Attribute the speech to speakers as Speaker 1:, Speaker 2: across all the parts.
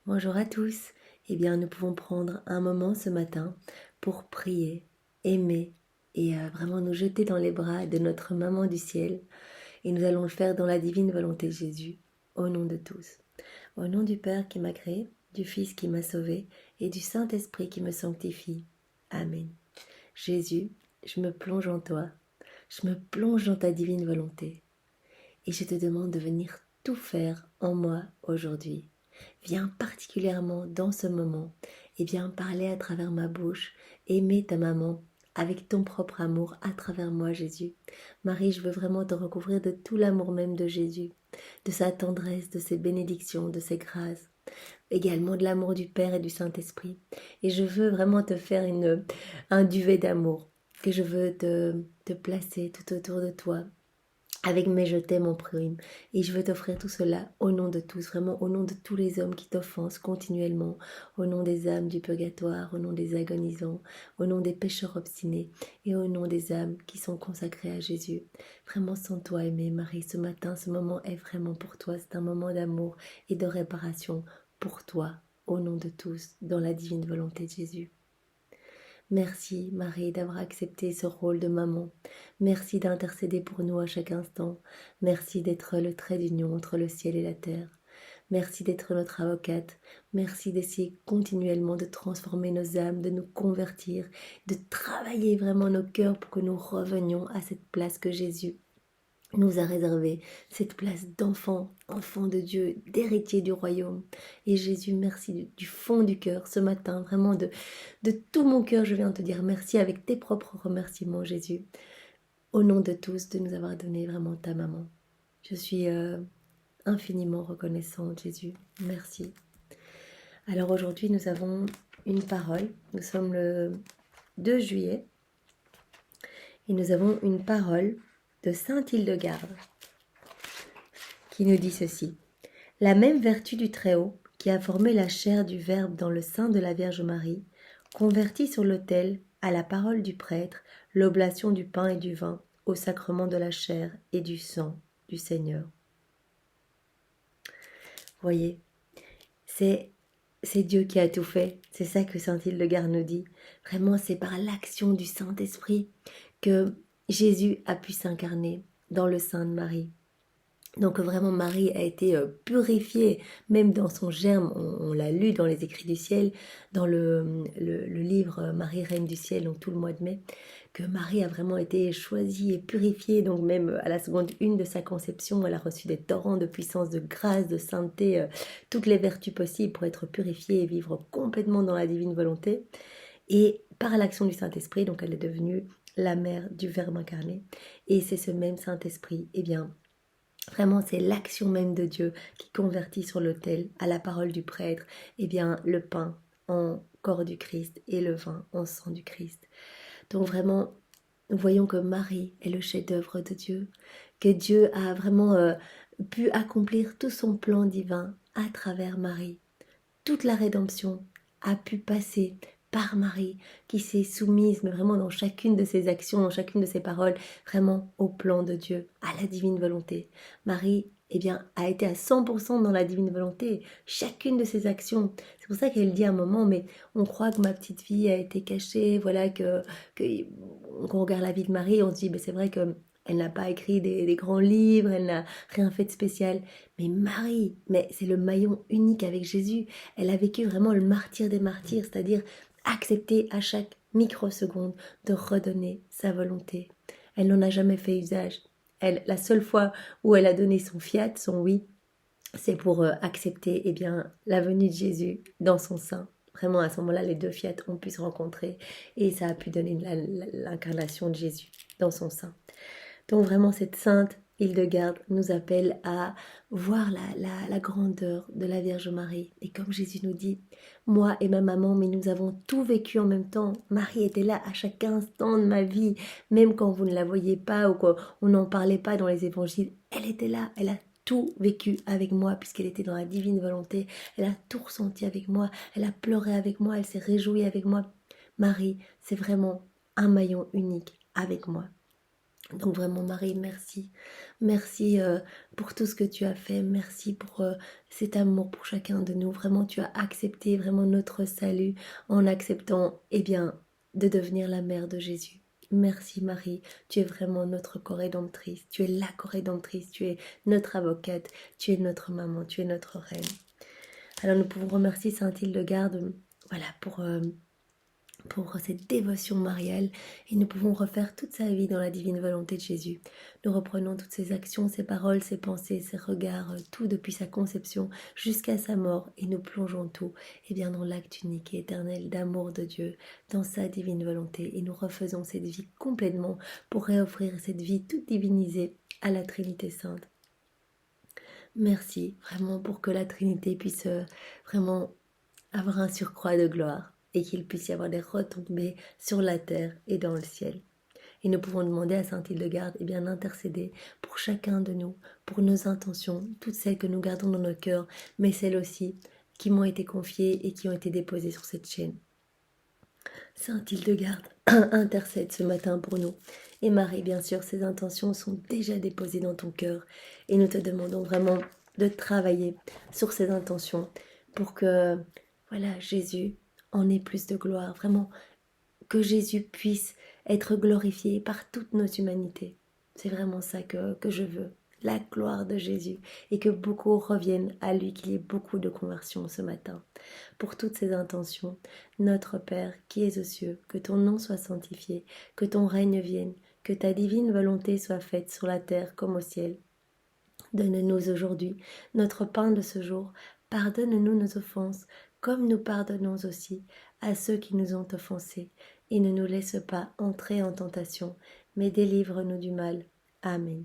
Speaker 1: Bonjour à tous. Eh bien, nous pouvons prendre un moment ce matin pour prier, aimer et vraiment nous jeter dans les bras de notre maman du ciel. Et nous allons le faire dans la divine volonté de Jésus, au nom de tous. Au nom du Père qui m'a créé, du Fils qui m'a sauvé et du Saint-Esprit qui me sanctifie. Amen. Jésus, je me plonge en toi. Je me plonge dans ta divine volonté. Et je te demande de venir tout faire en moi aujourd'hui. Viens particulièrement dans ce moment et viens parler à travers ma bouche, aimer ta maman avec ton propre amour à travers moi, Jésus. Marie, je veux vraiment te recouvrir de tout l'amour même de Jésus, de sa tendresse, de ses bénédictions, de ses grâces, également de l'amour du Père et du Saint-Esprit. Et je veux vraiment te faire un duvet d'amour que je veux te placer tout autour de toi avec mes je t'aime en prime. Et je veux t'offrir tout cela au nom de tous, vraiment au nom de tous les hommes qui t'offensent continuellement, au nom des âmes du purgatoire, au nom des agonisants, au nom des pécheurs obstinés et au nom des âmes qui sont consacrées à Jésus. Vraiment sans toi aimée Marie, ce matin, ce moment est vraiment pour toi, c'est un moment d'amour et de réparation pour toi, au nom de tous, dans la divine volonté de Jésus. Merci Marie d'avoir accepté ce rôle de maman. Merci d'intercéder pour nous à chaque instant. Merci d'être le trait d'union entre le ciel et la terre. Merci d'être notre avocate. Merci d'essayer continuellement de transformer nos âmes, de nous convertir, de travailler vraiment nos cœurs pour que nous revenions à cette place que Jésus nous a réservé, cette place d'enfant, enfant de Dieu, d'héritier du royaume. Et Jésus, merci du fond du cœur ce matin, vraiment de tout mon cœur, je viens te dire merci avec tes propres remerciements, Jésus, au nom de tous, de nous avoir donné vraiment ta maman. Je suis infiniment reconnaissante, Jésus. Merci. Alors aujourd'hui, nous avons une parole. Nous sommes le 2 juillet et nous avons une parole de Sainte Hildegarde qui nous dit ceci. La même vertu du Très-Haut, qui a formé la chair du Verbe dans le sein de la Vierge Marie, convertit sur l'autel, à la parole du prêtre, l'oblation du pain et du vin, au sacrement de la chair et du sang du Seigneur. Voyez, c'est Dieu qui a tout fait. C'est ça que saint Hildegarde nous dit. Vraiment, c'est par l'action du Saint-Esprit que Jésus a pu s'incarner dans le sein de Marie. Donc vraiment Marie a été purifiée, même dans son germe, on l'a lu dans les écrits du ciel, dans le livre Marie Reine du ciel, donc tout le mois de mai, que Marie a vraiment été choisie et purifiée, donc même à la seconde une de sa conception, elle a reçu des torrents de puissance, de grâce, de sainteté, toutes les vertus possibles pour être purifiée et vivre complètement dans la divine volonté. Et par l'action du Saint-Esprit, donc elle est devenue la mère du Verbe incarné, et c'est ce même Saint-Esprit, eh bien, vraiment, c'est l'action même de Dieu qui convertit sur l'autel, à la parole du prêtre, eh bien, le pain en corps du Christ et le vin en sang du Christ. Donc vraiment, nous voyons que Marie est le chef-d'œuvre de Dieu, que Dieu a vraiment pu accomplir tout son plan divin à travers Marie. Toute la rédemption a pu passer par Marie, qui s'est soumise, mais vraiment dans chacune de ses actions, dans chacune de ses paroles, vraiment au plan de Dieu, à la divine volonté. Marie, eh bien, a été à 100% dans la divine volonté, chacune de ses actions. C'est pour ça qu'elle dit à un moment, mais on croit que ma petite fille a été cachée, voilà, qu'on regarde la vie de Marie, on se dit, mais c'est vrai que elle n'a pas écrit des grands livres, elle n'a rien fait de spécial. Mais Marie, mais c'est le maillon unique avec Jésus. Elle a vécu vraiment le martyre des martyrs, c'est-à-dire accepter à chaque microseconde de redonner sa volonté. Elle n'en a jamais fait usage. La seule fois où elle a donné son fiat, son oui, c'est pour accepter eh bien, la venue de Jésus dans son sein. Vraiment, à ce moment-là, les deux fiat ont pu se rencontrer et ça a pu donner l'incarnation de Jésus dans son sein. Donc vraiment, cette sainte Hildegarde nous appelle à voir la grandeur de la Vierge Marie. Et comme Jésus nous dit, moi et ma maman, mais nous avons tout vécu en même temps. Marie était là à chaque instant de ma vie, même quand vous ne la voyez pas ou qu'on n'en parlait pas dans les évangiles. Elle était là, elle a tout vécu avec moi puisqu'elle était dans la divine volonté. Elle a tout ressenti avec moi, elle a pleuré avec moi, elle s'est réjouie avec moi. Marie, c'est vraiment un maillon unique avec moi. Donc vraiment Marie, merci. Merci pour tout ce que tu as fait. Merci pour cet amour pour chacun de nous. Vraiment, tu as accepté vraiment notre salut en acceptant, eh bien, de devenir la mère de Jésus. Merci Marie, tu es vraiment notre co-rédemptrice. Tu es la co-rédemptrice. Tu es notre avocate. Tu es notre maman. Tu es notre reine. Alors nous pouvons remercier Sainte Hildegarde, voilà, pour cette dévotion mariale, et nous pouvons refaire toute sa vie dans la divine volonté de Jésus. Nous reprenons toutes ses actions, ses paroles, ses pensées, ses regards, tout depuis sa conception jusqu'à sa mort, et nous plongeons tout bien, dans l'acte unique et éternel d'amour de Dieu, dans sa divine volonté, et nous refaisons cette vie complètement pour réoffrir cette vie toute divinisée à la Trinité Sainte. Merci vraiment pour que la Trinité puisse vraiment avoir un surcroît de gloire et qu'il puisse y avoir des retombées sur la terre et dans le ciel. Et nous pouvons demander à Sainte Hildegarde d'intercéder pour chacun de nous, pour nos intentions, toutes celles que nous gardons dans nos cœurs, mais celles aussi qui m'ont été confiées et qui ont été déposées sur cette chaîne. Sainte Hildegarde, intercède ce matin pour nous. Et Marie, bien sûr, ces intentions sont déjà déposées dans ton cœur. Et nous te demandons vraiment de travailler sur ces intentions pour que, voilà, Jésus en ait plus de gloire. Vraiment, que Jésus puisse être glorifié par toutes nos humanités. C'est vraiment ça que je veux. La gloire de Jésus, et que beaucoup reviennent à lui, qu'il y ait beaucoup de conversions ce matin. Pour toutes ces intentions, notre Père qui es aux cieux, que ton nom soit sanctifié, que ton règne vienne, que ta divine volonté soit faite sur la terre comme au ciel. Donne-nous aujourd'hui notre pain de ce jour, pardonne-nous nos offenses, comme nous pardonnons aussi à ceux qui nous ont offensés, et ne nous laisse pas entrer en tentation, mais délivre-nous du mal. Amen.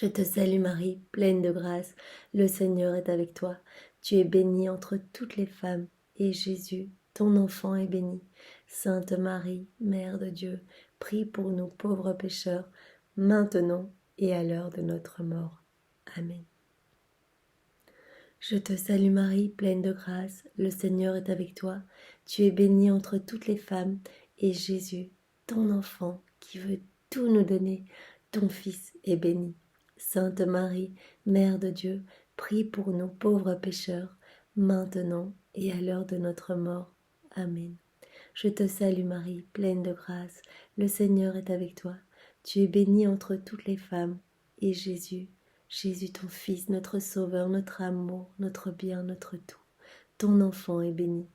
Speaker 1: Je te salue Marie, pleine de grâce, le Seigneur est avec toi. Tu es bénie entre toutes les femmes, et Jésus, ton enfant, est béni. Sainte Marie, Mère de Dieu, prie pour nous pauvres pécheurs, maintenant et à l'heure de notre mort. Amen. Je te salue Marie, pleine de grâce, le Seigneur est avec toi. Tu es bénie entre toutes les femmes, et Jésus, ton enfant, qui veut tout nous donner, ton Fils, est béni. Sainte Marie, Mère de Dieu, prie pour nous pauvres pécheurs, maintenant et à l'heure de notre mort. Amen. Je te salue Marie, pleine de grâce, le Seigneur est avec toi. Tu es bénie entre toutes les femmes, et Jésus, ton Fils, notre Sauveur, notre amour, notre bien, notre tout, ton enfant est béni.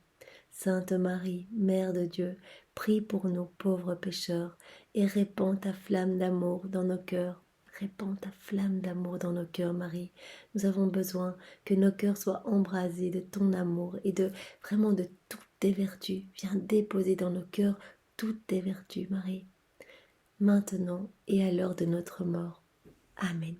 Speaker 1: Sainte Marie, Mère de Dieu, prie pour nous pauvres pécheurs, et répands ta flamme d'amour dans nos cœurs. Répands ta flamme d'amour dans nos cœurs, Marie. Nous avons besoin que nos cœurs soient embrasés de ton amour et de vraiment de toutes tes vertus. Viens déposer dans nos cœurs toutes tes vertus, Marie. Maintenant et à l'heure de notre mort. Amen.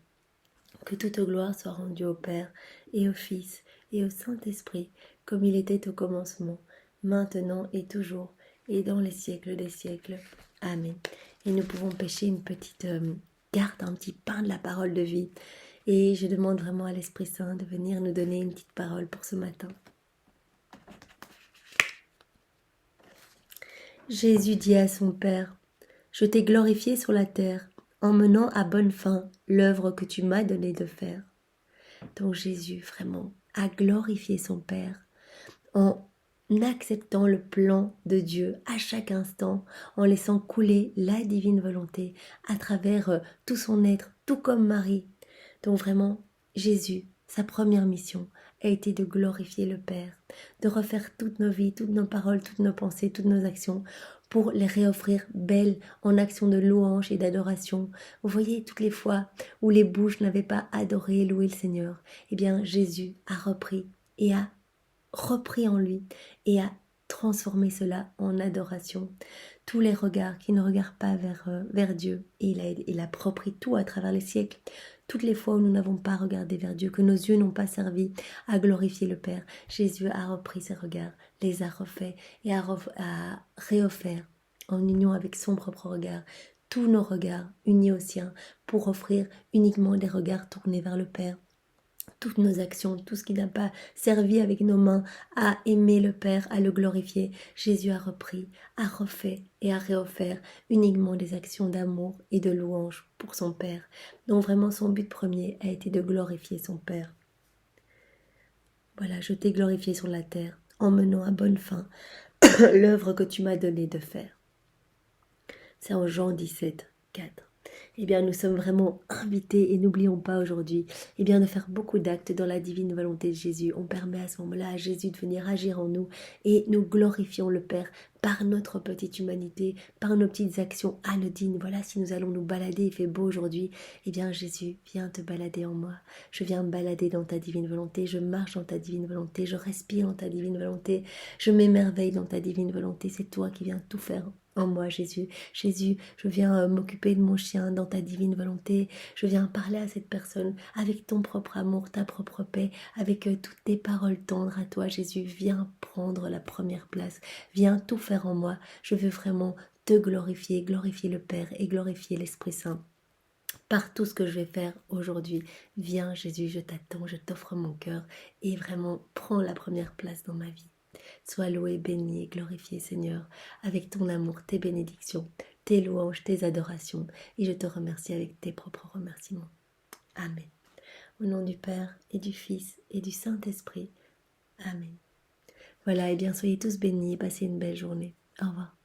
Speaker 1: Que toute gloire soit rendue au Père et au Fils et au Saint-Esprit, comme il était au commencement, maintenant et toujours, et dans les siècles des siècles. Amen. Et nous pouvons pêcher une petite garde, un petit pain de la parole de vie. Et je demande vraiment à l'Esprit Saint de venir nous donner une petite parole pour ce matin. Jésus dit à son Père, « Je t'ai glorifié sur la terre, en menant à bonne fin l'œuvre que tu m'as donné de faire. » Donc Jésus, vraiment, a glorifié son Père en acceptant le plan de Dieu à chaque instant, en laissant couler la divine volonté à travers tout son être, tout comme Marie. Donc vraiment, Jésus, sa première mission a été de glorifier le Père, de refaire toutes nos vies, toutes nos paroles, toutes nos pensées, toutes nos actions pour les réoffrir belles en action de louange et d'adoration. Vous voyez, toutes les fois où les bouches n'avaient pas adoré et loué le Seigneur, eh bien Jésus a repris en lui et a transformé cela en adoration. Tous les regards qui ne regardent pas vers Dieu, et il a repris tout à travers les siècles. Toutes les fois où nous n'avons pas regardé vers Dieu, que nos yeux n'ont pas servi à glorifier le Père, Jésus a repris ses regards, les a refaits et a réoffert en union avec son propre regard, tous nos regards unis aux siens pour offrir uniquement des regards tournés vers le Père. toutes nos actions, tout ce qui n'a pas servi avec nos mains à aimer le Père, à le glorifier. Jésus a repris, a refait et a réoffert uniquement des actions d'amour et de louange pour son Père. Donc vraiment son but premier a été de glorifier son Père. Voilà, je t'ai glorifié sur la terre en menant à bonne fin l'œuvre que tu m'as donné de faire. C'est en Jean 17, 4. Eh bien, nous sommes vraiment invités et n'oublions pas aujourd'hui de faire beaucoup d'actes dans la divine volonté de Jésus. On permet à ce moment-là à Jésus de venir agir en nous et nous glorifions le Père par notre petite humanité, par nos petites actions anodines. Voilà, si nous allons nous balader, il fait beau aujourd'hui, Jésus, viens te balader en moi. Je viens me balader dans ta divine volonté, je marche dans ta divine volonté, je respire dans ta divine volonté, je m'émerveille dans ta divine volonté. C'est toi qui viens tout faire en moi, Jésus. Jésus, je viens m'occuper de mon chien dans ta divine volonté. Je viens parler à cette personne avec ton propre amour, ta propre paix, avec toutes tes paroles tendres à toi, Jésus. Viens prendre la première place. Viens tout faire en moi. Je veux vraiment te glorifier, glorifier le Père et glorifier l'Esprit Saint. Par tout ce que je vais faire aujourd'hui, viens Jésus, je t'attends, je t'offre mon cœur et vraiment prends la première place dans ma vie. Sois loué, béni et glorifié, Seigneur, avec ton amour, tes bénédictions, tes louanges, tes adorations. Et je te remercie avec tes propres remerciements. Amen. Au nom du Père et du Fils et du Saint-Esprit. Amen. Voilà, soyez tous bénis et passez une belle journée. Au revoir.